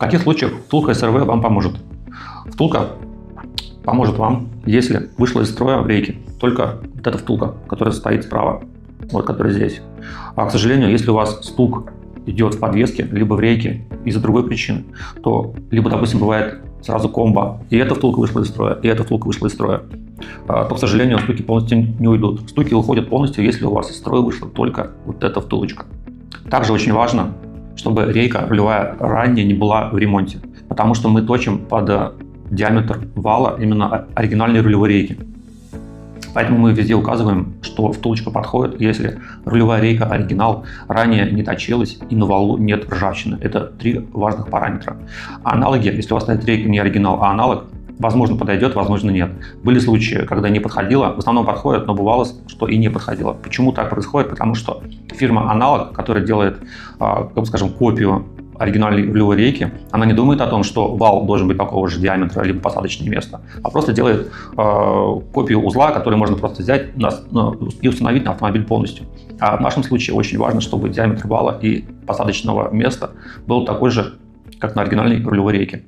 каких случаях втулка СРВ вам поможет? Втулка поможет вам, если вышла из строя в рейке только вот эта втулка, которая стоит справа, вот которая здесь. А, к сожалению, если у вас стук идет в подвеске, либо в рейке из-за другой причины, то либо, допустим, бывает сразу комбо, и эта втулка вышла из строя, и эта втулка вышла из строя, то, к сожалению, стуки полностью не уйдут. Стуки уходят полностью, если у вас из строя вышла только вот эта втулочка. Также очень важно, чтобы рейка рулевая ранее не была в ремонте, потому что мы точим под диаметр вала именно оригинальной рулевой рейки. Поэтому мы везде указываем, что втулочка подходит, если рулевая рейка оригинал ранее не точилась и на валу нет ржавчины. Это 3 важных параметра. Аналоги, если у вас стоит рейка не оригинал, а аналог, возможно подойдет, возможно нет. Были случаи, когда не подходило, в основном подходит, но бывало, что и не подходило. Почему так происходит? Потому что фирма Аналог, которая делает, скажем, копию оригинальной рулевой рейки, она не думает о том, что вал должен быть такого же диаметра, либо посадочное место, а просто делает копию узла, который можно просто взять и установить на автомобиль полностью. А в нашем случае очень важно, чтобы диаметр вала и посадочного места был такой же, как на оригинальной рулевой рейке.